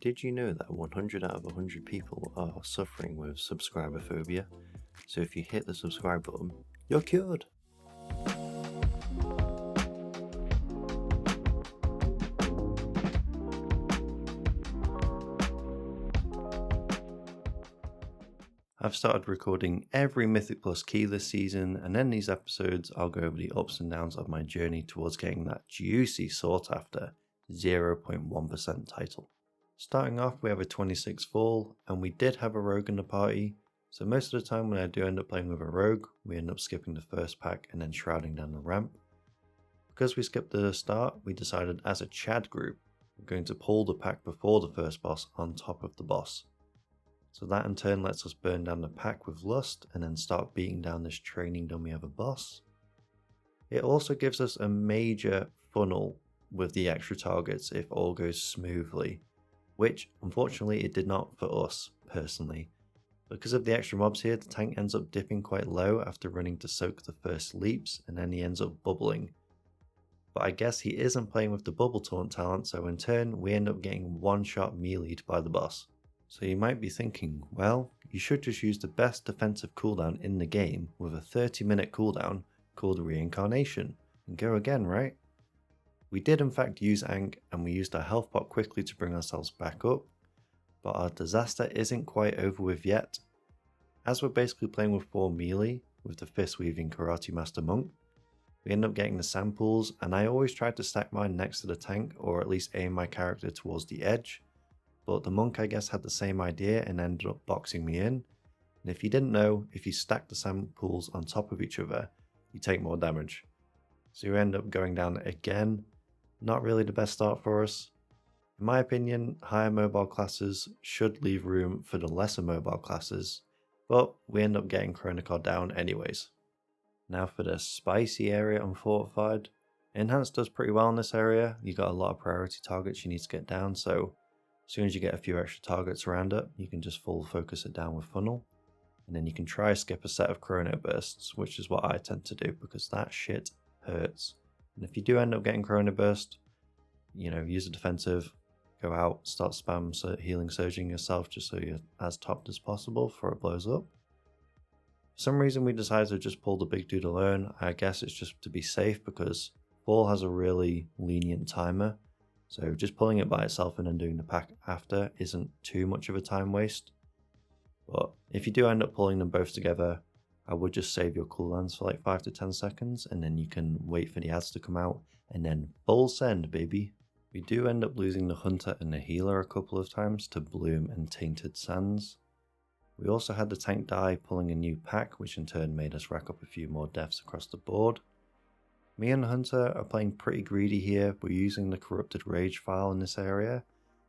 Did you know that 100 out of 100 people are suffering with subscriber phobia? So if you hit the subscribe button, you're cured! I've started recording every Mythic Plus key this season, and in these episodes I'll go over the ups and downs of my journey towards getting that juicy sought after 0.1% title. Starting off, we have a 26 fall, and we did have a rogue in the party, so most of the time when I do end up playing with a rogue, we end up skipping the first pack and then shrouding down the ramp. Because we skipped the start, we decided as a Chad group, we're going to pull the pack before the first boss on top of the boss. So that in turn lets us burn down the pack with lust and then start beating down this training dummy of a boss. It also gives us a major funnel with the extra targets if all goes smoothly, which unfortunately it did not for us personally. Because of the extra mobs here, the tank ends up dipping quite low after running to soak the first leaps, and then he ends up bubbling. But I guess he isn't playing with the bubble taunt talent, so in turn we end up getting one shot melee'd by the boss. So you might be thinking, well, you should just use the best defensive cooldown in the game with a 30-minute cooldown called Reincarnation, and go again, right? We did in fact use Ankh, and we used our health pot quickly to bring ourselves back up, but our disaster isn't quite over with yet. As we're basically playing with 4 melee, with the fist weaving Karate Master Monk, we end up getting the samples, and I always try to stack mine next to the tank, or at least aim my character towards the edge. But the monk I guess had the same idea and ended up boxing me in. And if you didn't know, if you stack the samples on top of each other, you take more damage. So you end up going down again. Not really the best start for us. In my opinion, higher mobile classes should leave room for the lesser mobile classes, but we end up getting Chronocar down anyways. Now for the spicy area on Fortified. Enhanced does pretty well in this area. You got a lot of priority targets you need to get down, so as soon as you get a few extra targets around it, you can just full focus it down with Funnel. And then you can try skip a set of Chrono Bursts, which is what I tend to do because that shit hurts. And if you do end up getting Chrono Burst, use a defensive, go out, start spam healing surging yourself just so you're as topped as possible before it blows up. For some reason we decided to just pull the big dude alone. I guess it's just to be safe because Fall has a really lenient timer. So just pulling it by itself and then doing the pack after isn't too much of a time waste. But if you do end up pulling them both together, I would just save your cooldowns for like 5 to 10 seconds and then you can wait for the ads to come out and then full send, baby. We do end up losing the Hunter and the Healer a couple of times to Bloom and Tainted Sands. We also had the tank die pulling a new pack, which in turn made us rack up a few more deaths across the board. Me and Hunter are playing pretty greedy here. We're using the Corrupted Rage file in this area,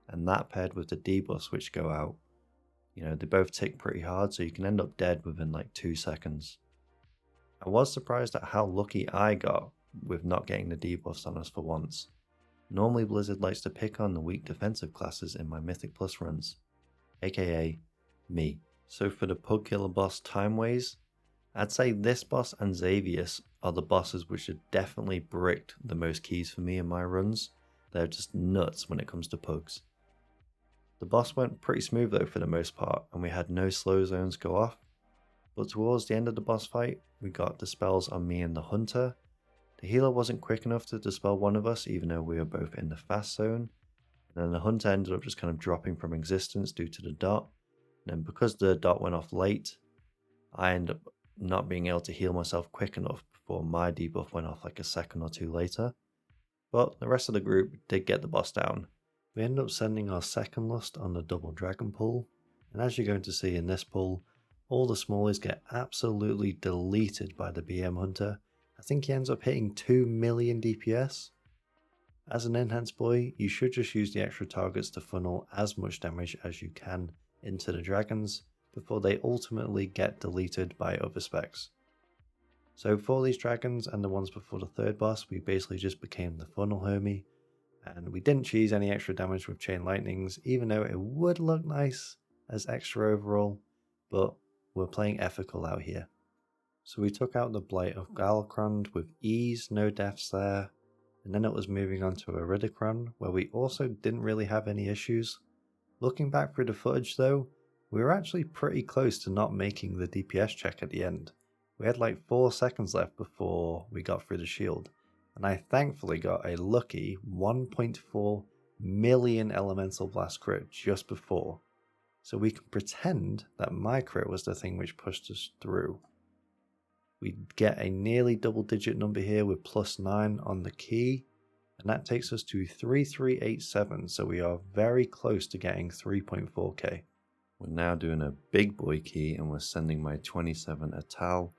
and that paired with the debuffs which go out. They both tick pretty hard, so you can end up dead within like 2 seconds. I was surprised at how lucky I got with not getting the debuffs on us for once. Normally Blizzard likes to pick on the weak defensive classes in my Mythic Plus runs, aka me. So for the Pug Killer boss Timeways, I'd say this boss and Xavius are the bosses which have definitely bricked the most keys for me in my runs. They're just nuts when it comes to pugs. The boss went pretty smooth though for the most part, and we had no slow zones go off. But towards the end of the boss fight, we got dispels on me and the Hunter. The healer wasn't quick enough to dispel one of us even though we were both in the fast zone. And then the Hunter ended up just kind of dropping from existence due to the dot. And then because the dot went off late, I ended up not being able to heal myself quick enough before my debuff went off like a second or two later. But the rest of the group did get the boss down. We ended up sending our second lust on the double dragon pull, and as you're going to see in this pull, all the smallies get absolutely deleted by the BM Hunter. I think he ends up hitting 2 million DPS. As an enhanced boy, you should just use the extra targets to funnel as much damage as you can into the dragons before they ultimately get deleted by other specs. So for these dragons and the ones before the third boss, we basically just became the funnel homie, and we didn't cheese any extra damage with chain lightnings, even though it would look nice as extra overall, but we're playing ethical out here. So we took out the Blight of Galkrond with ease, no deaths there, and then it was moving on to Iridikron, where we also didn't really have any issues. Looking back through the footage though, we were actually pretty close to not making the DPS check at the end. We had like 4 seconds left before we got through the shield, and I thankfully got a lucky 1.4 million elemental blast crit just before, so we can pretend that my crit was the thing which pushed us through. We get a nearly double digit number here with +9 on the key, and that takes us to 3387, so we are very close to getting 3.4k. We're now doing a big boy key and we're sending my 27 Atal,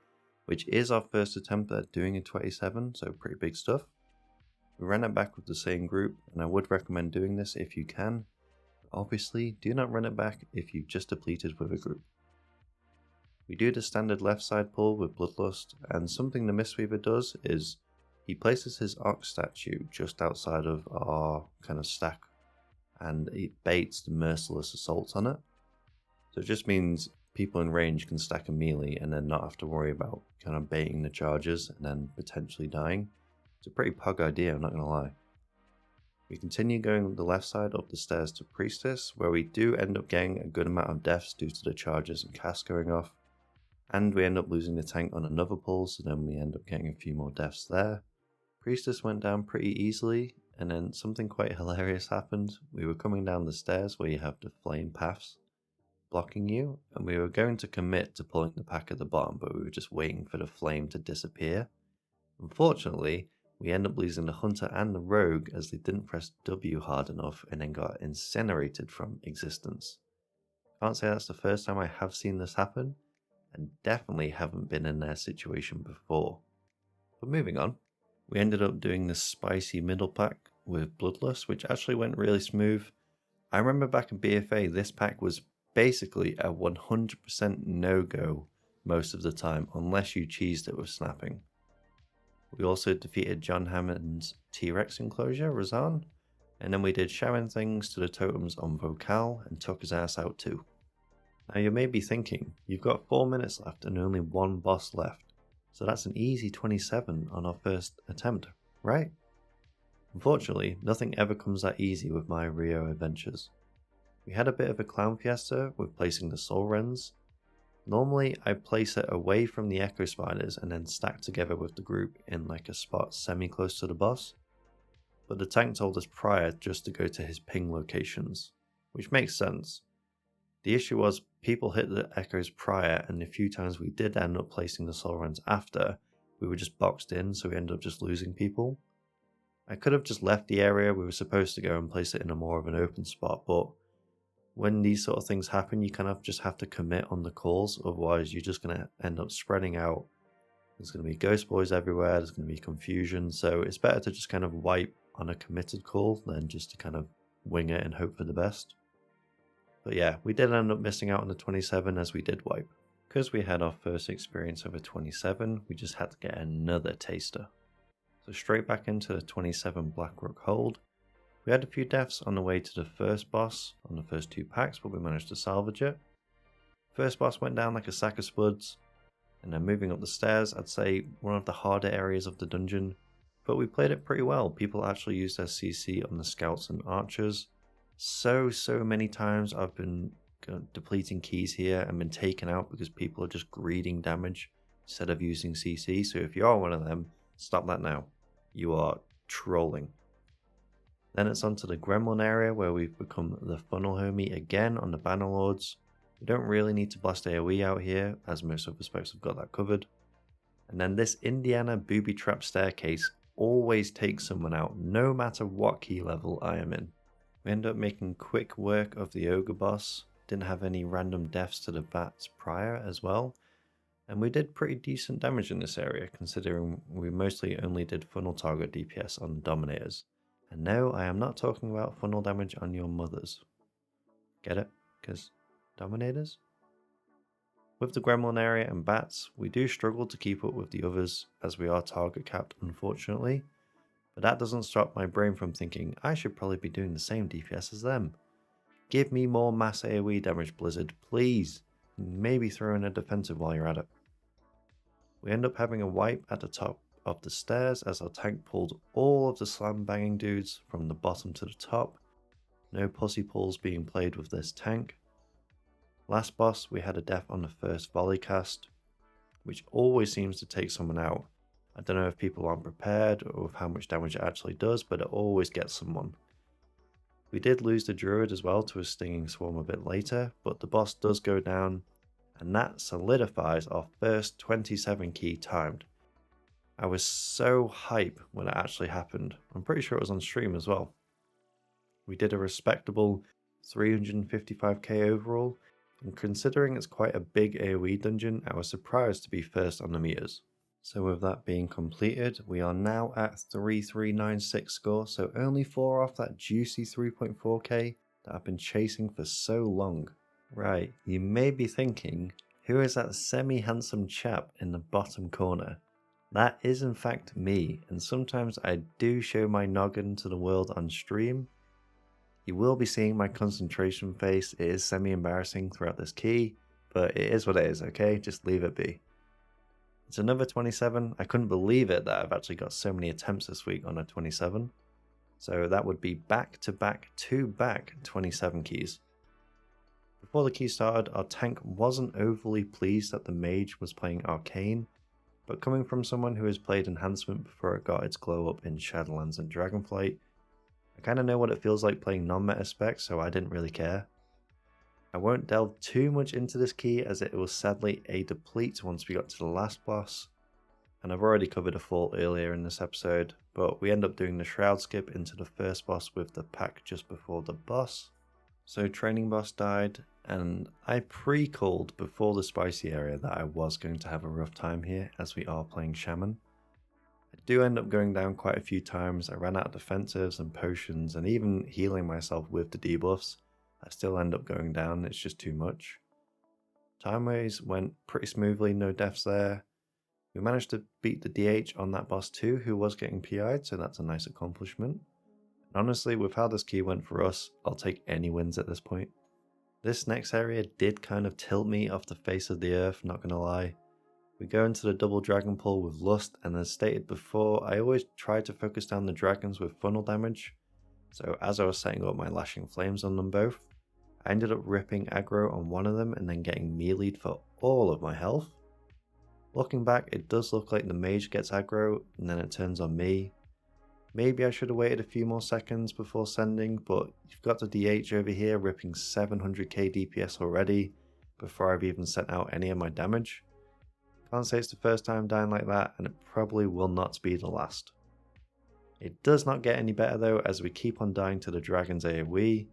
which is our first attempt at doing a 27, so pretty big stuff. We ran it back with the same group, and I would recommend doing this if you can. Obviously, do not run it back if you've just depleted with a group. We do the standard left side pull with Bloodlust, and something the Mistweaver does is he places his Ox statue just outside of our kind of stack, and it baits the merciless assaults on it. So it just means people in range can stack a melee and then not have to worry about kind of baiting the charges and then potentially dying. It's a pretty PUG idea, I'm not going to lie. We continue going the left side up the stairs to Priestess, where we do end up getting a good amount of deaths due to the charges and casts going off. And we end up losing the tank on another pull, so then we end up getting a few more deaths there. Priestess went down pretty easily, and then something quite hilarious happened. We were coming down the stairs where you have the flame paths blocking you, and we were going to commit to pulling the pack at the bottom, but we were just waiting for the flame to disappear. Unfortunately, we end up losing the Hunter and the Rogue as they didn't press W hard enough and then got incinerated from existence. Can't say that's the first time I have seen this happen, and definitely haven't been in their situation before. But moving on, we ended up doing this spicy middle pack with Bloodlust, which actually went really smooth. I remember back in BFA, this pack was basically a 100% no-go most of the time, unless you cheesed it with snapping. We also defeated John Hammond's T-Rex enclosure, Razan, and then we did showering things to the totems on Vocal and took his ass out too. Now you may be thinking, you've got 4 minutes left and only one boss left, so that's an easy 27 on our first attempt, right? Unfortunately, nothing ever comes that easy with my Rio adventures. We had a bit of a clown fiesta with placing the Soul Rens. Normally I place it away from the Echo Spiders and then stack together with the group in like a spot semi-close to the boss, but the tank told us prior just to go to his ping locations, which makes sense. The issue was people hit the Echoes prior, and the few times we did end up placing the Soul Rens after, we were just boxed in, so we ended up just losing people. I could have just left the area we were supposed to go and place it in a more of an open spot, but when these sort of things happen, you kind of just have to commit on the calls, otherwise you're just going to end up spreading out. There's going to be ghost boys everywhere, there's going to be confusion, so it's better to just kind of wipe on a committed call than just to kind of wing it and hope for the best. But yeah, we did end up missing out on the 27 as we did wipe. Because we had our first experience over 27, we just had to get another taster. So straight back into the 27 Blackrock hold. We had a few deaths on the way to the first boss on the first 2 packs, but we managed to salvage it. First boss went down like a sack of spuds, and then moving up the stairs, I'd say one of the harder areas of the dungeon, but we played it pretty well. People actually used their CC on the scouts and archers. So many times I've been depleting keys here and been taken out because people are just greeding damage instead of using CC, so if you are one of them, stop that now. You are trolling. Then it's onto the Gremlin area where we've become the Funnel Homie again on the Bannerlords. We don't really need to blast AoE out here, as most of the specs have got that covered. And then this Indiana booby trap staircase always takes someone out, no matter what key level I am in. We end up making quick work of the Ogre boss, didn't have any random deaths to the bats prior as well, and we did pretty decent damage in this area considering we mostly only did funnel target DPS on the Dominators. And no, I am not talking about funnel damage on your mothers. Get it? Because Dominators? With the Gremlin area and bats, we do struggle to keep up with the others as we are target capped unfortunately, but that doesn't stop my brain from thinking I should probably be doing the same DPS as them. Give me more mass AoE damage, Blizzard, please. Maybe throw in a defensive while you're at it. We end up having a wipe at the top of the stairs as our tank pulled all of the slam banging dudes from the bottom to the top. No pussy pulls being played with this tank. Last boss, we had a death on the first volley cast, which always seems to take someone out. I don't know if people aren't prepared or with how much damage it actually does, but it always gets someone. We did lose the druid as well to a stinging swarm a bit later, but the boss does go down, and that solidifies our first 27 key timed. I was so hype when it actually happened. I'm pretty sure it was on stream as well. We did a respectable 355k overall, and considering it's quite a big AoE dungeon, I was surprised to be first on the meters. So with that being completed, we are now at 3396 score, so only 4 off that juicy 3.4k that I've been chasing for so long. Right, you may be thinking, who is that semi-handsome chap in the bottom corner? That is in fact me, and sometimes I do show my noggin to the world on stream. You will be seeing my concentration face. It is semi-embarrassing throughout this key, but it is what it is, okay? Just leave it be. It's another 27. I couldn't believe it that I've actually got so many attempts this week on a 27. So that would be back-to-back 27 keys. Before the key started, our tank wasn't overly pleased that the mage was playing Arcane, but coming from someone who has played Enhancement before it got its glow up in Shadowlands and Dragonflight, I kind of know what it feels like playing non-meta specs, so I didn't really care. I won't delve too much into this key as it was sadly a deplete once we got to the last boss, and I've already covered a fault earlier in this episode, but we end up doing the shroud skip into the first boss with the pack just before the boss. So training boss died, and I pre-called before the spicy area that I was going to have a rough time here as we are playing Shaman. I do end up going down quite a few times. I ran out of defensives and potions and even healing myself with the debuffs. I still end up going down, it's just too much. Timeways went pretty smoothly, no deaths there. We managed to beat the DH on that boss too, who was getting PI'd, so that's a nice accomplishment. And honestly, with how this key went for us, I'll take any wins at this point. This next area did kind of tilt me off the face of the earth, not gonna lie. We go into the double dragon pull with Lust, and as stated before, I always try to focus down the dragons with funnel damage. So as I was setting up my lashing flames on them both, I ended up ripping aggro on one of them and then getting melee'd for all of my health. Looking back, it does look like the mage gets aggro and then it turns on me. Maybe I should have waited a few more seconds before sending, but you've got the DH over here ripping 700k DPS already before I've even sent out any of my damage. Can't say it's the first time dying like that, and it probably will not be the last. It does not get any better though as we keep on dying to the dragon's AoE,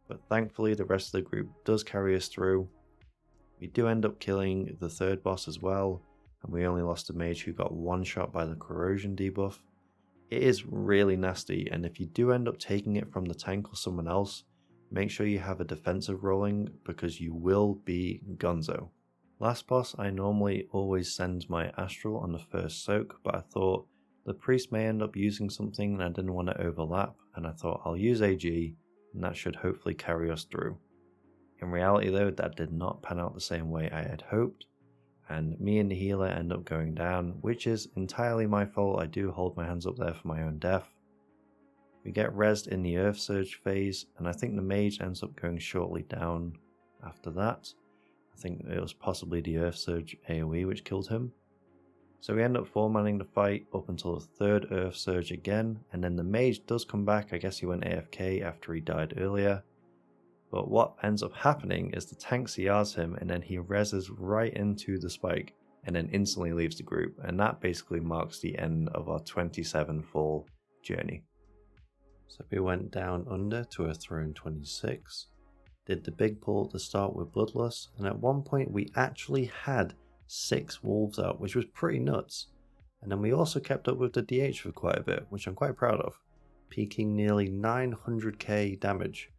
but thankfully the rest of the group does carry us through. We do end up killing the third boss as well, and we only lost a mage who got one shot by the corrosion debuff. It is really nasty, and if you do end up taking it from the tank or someone else, make sure you have a defensive rolling because you will be gonzo. Last boss, I normally always send my astral on the first soak, but I thought the priest may end up using something and I didn't want to overlap, and I thought I'll use AG and that should hopefully carry us through. In reality though, that did not pan out the same way I had hoped, and me and the healer end up going down, which is entirely my fault. I do hold my hands up there for my own death. We get rezzed in the Earth Surge phase, and I think the mage ends up going shortly down after that. I think it was possibly the Earth Surge AoE which killed him. So we end up 4-manning the fight up until the third Earth Surge again, and then the mage does come back. I guess he went AFK after he died earlier. But what ends up happening is the tank CRs him and then he rezzes right into the spike and then instantly leaves the group, and that basically marks the end of our 27 fall journey. So we went down under to a throne 26, did the big pull at the start with Bloodlust, and at one point we actually had 6 wolves out, which was pretty nuts. And then we also kept up with the DH for quite a bit, which I'm quite proud of, peaking nearly 900k damage,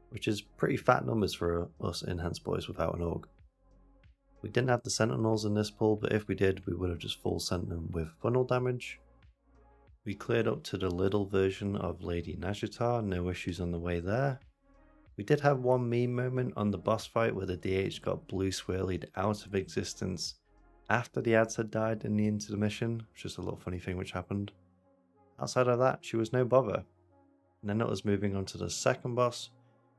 which is pretty fat numbers for us enhanced boys without an org. We didn't have the sentinels in this pull, but if we did, we would have just full sent them with funnel damage. We cleared up to the little version of Lady Najatar, no issues on the way there. We did have one meme moment on the boss fight where the DH got blue swirlied out of existence after the ads had died in the intermission, which is a little funny thing which happened. Outside of that, she was no bother. And then it was moving on to the second boss,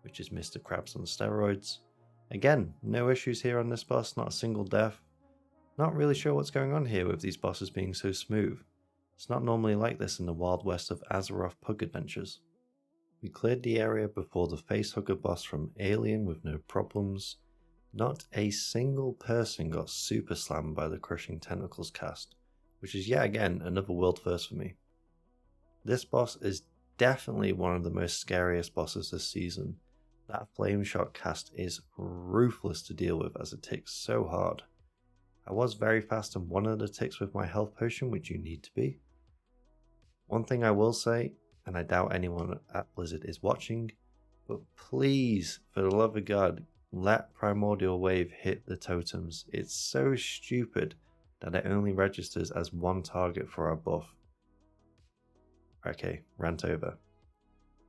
which is Mr. Krabs on steroids. Again, no issues here on this boss, not a single death. Not really sure what's going on here with these bosses being so smooth. It's not normally like this in the Wild West of Azeroth PUG adventures. We cleared the area before the facehugger boss from Alien with no problems. Not a single person got super slammed by the Crushing Tentacles cast, which is yet again another world first for me. This boss is definitely one of the most scariest bosses this season. That flame shot cast is ruthless to deal with as it ticks so hard. I was very fast on one of the ticks with my health potion, which you need to be. One thing I will say, and I doubt anyone at Blizzard is watching, but please, for the love of God, let Primordial Wave hit the totems. It's so stupid that it only registers as one target for our buff. Okay, rant over.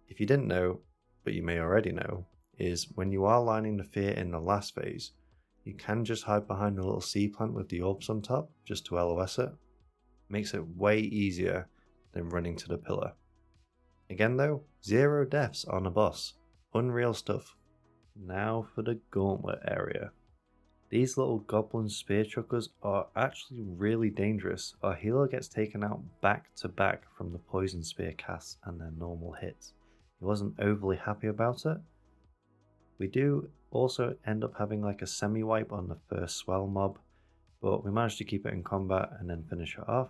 If you didn't know, but you may already know, is when you are lining the fear in the last phase, you can just hide behind the little sea plant with the orbs on top, just to LOS it. Makes it way easier than running to the pillar. Again though, 0 deaths on a boss. Unreal stuff. Now for the gauntlet area. These little goblin spear chuckers are actually really dangerous. Our healer gets taken out back to back from the poison spear casts and their normal hits. He wasn't overly happy about it. We do also end up having like a semi-wipe on the first swell mob, but we managed to keep it in combat and then finish it off.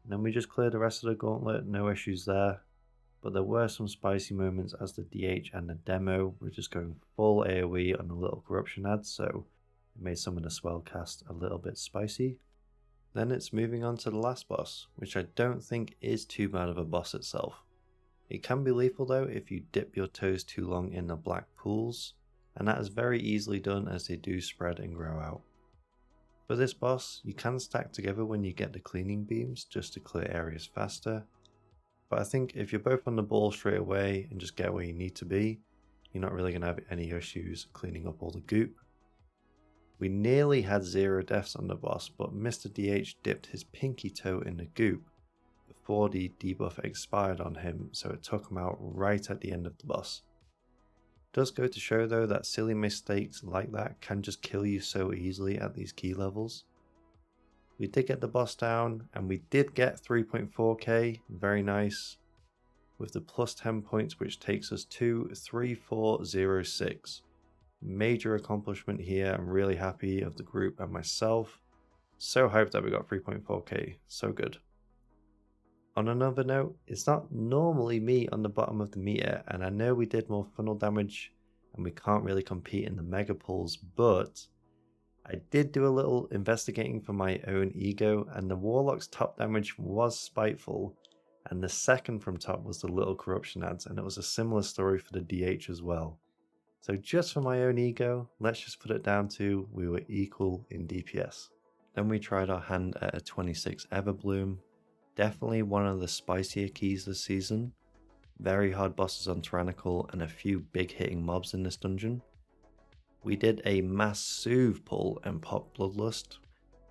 And then we just cleared the rest of the gauntlet, no issues there. But there were some spicy moments as the DH and the demo were just going full AoE on the little corruption ads, so it made some of the swell cast a little bit spicy. Then it's moving on to the last boss, which I don't think is too bad of a boss itself. It can be lethal though if you dip your toes too long in the black pools, and that is very easily done as they do spread and grow out. For this boss, you can stack together when you get the cleaning beams just to clear areas faster, but I think if you're both on the ball straight away and just get where you need to be, you're not really going to have any issues cleaning up all the goop. We nearly had 0 deaths on the boss, but Mr. DH dipped his pinky toe in the goop before the debuff expired on him, so it took him out right at the end of the boss. It does go to show though that silly mistakes like that can just kill you so easily at these key levels. We did get the boss down, and we did get 3.4k, very nice, with the plus 10 points which takes us to 3406. Major accomplishment here. I'm really happy of the group and myself. So hyped that we got 3.4k, so good. On another note, it's not normally me on the bottom of the meter, and I know we did more funnel damage and we can't really compete in the mega pulls, but I did do a little investigating for my own ego, and the Warlock's top damage was spiteful, and the second from top was the little corruption ads, and it was a similar story for the DH as well. So just for my own ego, let's just put it down to we were equal in DPS. Then we tried our hand at a 26 Everbloom. Definitely one of the spicier keys this season. Very hard bosses on Tyrannical and a few big hitting mobs in this dungeon. We did a massive pull and pop Bloodlust.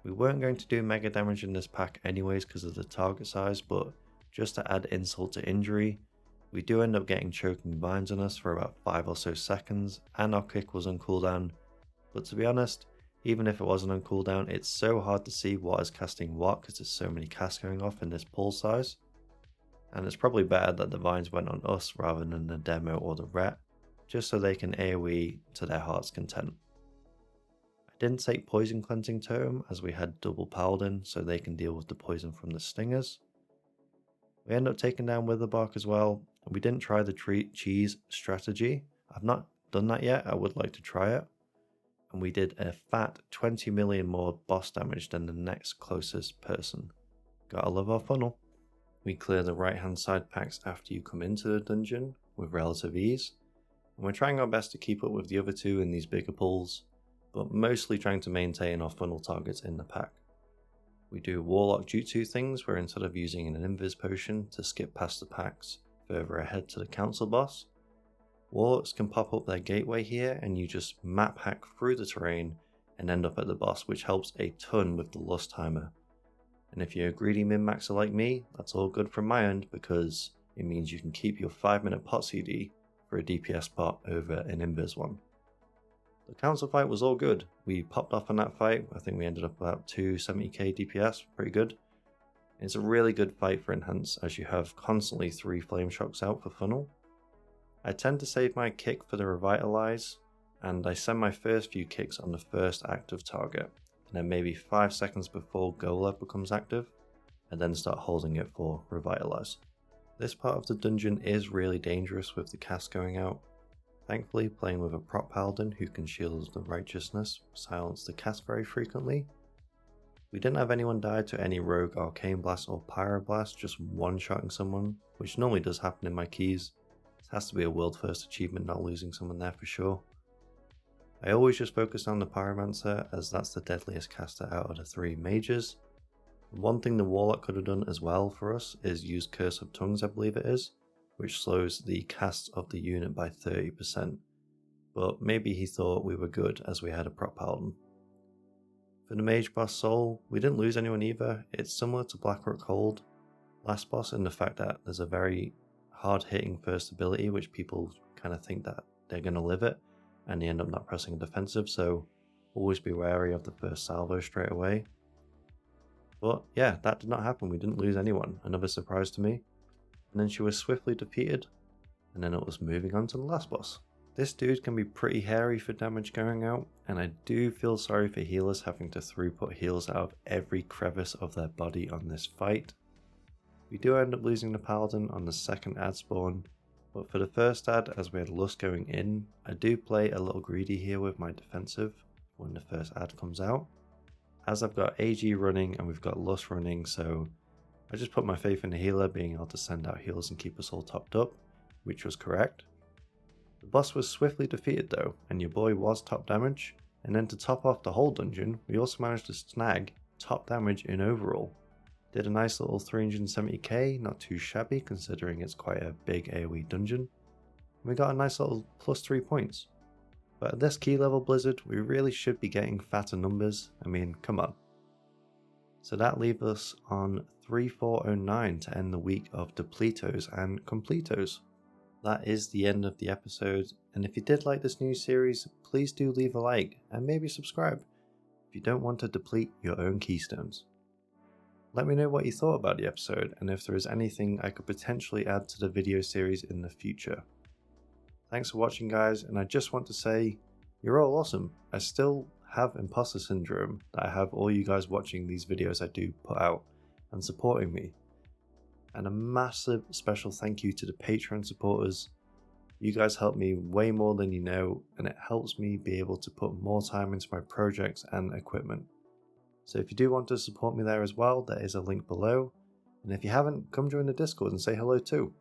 We weren't going to do mega damage in this pack anyways because of the target size, but just to add insult to injury, we do end up getting choking binds on us for about 5 or so seconds, and our kick was on cooldown. But to be honest, even if it wasn't on cooldown, it's so hard to see what is casting what because there's so many casts going off in this pull size. And it's probably better that the vines went on us rather than the demo or the ret, just so they can AoE to their heart's content. I didn't take Poison Cleansing Totem as we had double Paladin so they can deal with the poison from the stingers. We end up taking down Witherbark as well, and we didn't try the cheese strategy. I've not done that yet, I would like to try it. And we did a fat 20 million more boss damage than the next closest person. Gotta love our funnel. We clear the right hand side packs after you come into the dungeon with relative ease. And we're trying our best to keep up with the other two in these bigger pulls, but mostly trying to maintain our funnel targets in the pack. We do Warlock Jutsu things where instead of using an Invis potion to skip past the packs further ahead to the council boss, Warlocks can pop up their gateway here and you just map hack through the terrain and end up at the boss, which helps a ton with the Lust timer. And if you're a greedy min-maxer like me, that's all good from my end because it means you can keep your 5-minute pot CD for a DPS spot over an invis one. The council fight was all good. We popped off on that fight. I think we ended up about 270k DPS, pretty good. It's a really good fight for Enhance as you have constantly 3 flame shocks out for funnel. I tend to save my kick for the Revitalize, and I send my first few kicks on the first active target, and then maybe 5 seconds before Gola becomes active, and then start holding it for Revitalize. This part of the dungeon is really dangerous with the cast going out. Thankfully, playing with a prop paladin who can shield the Righteousness silenced the cast very frequently. We didn't have anyone die to any rogue Arcane Blast or Pyroblast, just one-shotting someone, which normally does happen in my keys. It has to be a world first achievement not losing someone there for sure. I always just focus on the Pyromancer as that's the deadliest caster out of the 3 mages. One thing the Warlock could have done as well for us is use Curse of Tongues, I believe it is, which slows the cast of the unit by 30%, but maybe he thought we were good as we had a prop paladin. For the Mage Boss Soul, we didn't lose anyone either. It's similar to Blackrock Hold last boss in the fact that there's a very hard hitting first ability which people kind of think that they're going to live it and they end up not pressing a defensive, so always be wary of the first salvo straight away. But yeah, that did not happen. We didn't lose anyone, another surprise to me. And then she was swiftly defeated, and then it was moving on to the last boss. This dude can be pretty hairy for damage going out, and I do feel sorry for healers having to throughput heals out of every crevice of their body on this fight. We do end up losing the paladin on the second ad spawn, but for the first ad, as we had Lust going in, I do play a little greedy here with my defensive when the first ad comes out. As I've got AG running and we've got Lust running, so I just put my faith in the healer being able to send out heals and keep us all topped up, which was correct. The boss was swiftly defeated though, and your boy was top damage, and then to top off the whole dungeon, we also managed to snag top damage in overall. Did a nice little 370k, not too shabby considering it's quite a big AoE dungeon. And we got a nice little plus 3 points. But at this key level Blizzard, we really should be getting fatter numbers. I mean, come on. So that leaves us on 3409 to end the week of Depletos and Completos. That is the end of the episode, and if you did like this new series, please do leave a like and maybe subscribe if you don't want to deplete your own keystones. Let me know what you thought about the episode and if there is anything I could potentially add to the video series in the future. Thanks for watching guys, and I just want to say, you're all awesome. I still have imposter syndrome that I have all you guys watching these videos I do put out and supporting me. And a massive special thank you to the Patreon supporters. You guys help me way more than you know, and it helps me be able to put more time into my projects and equipment. So if you do want to support me there as well, there is a link below. And if you haven't, come join the Discord and say hello too.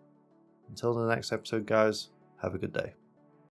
Until the next episode guys, have a good day.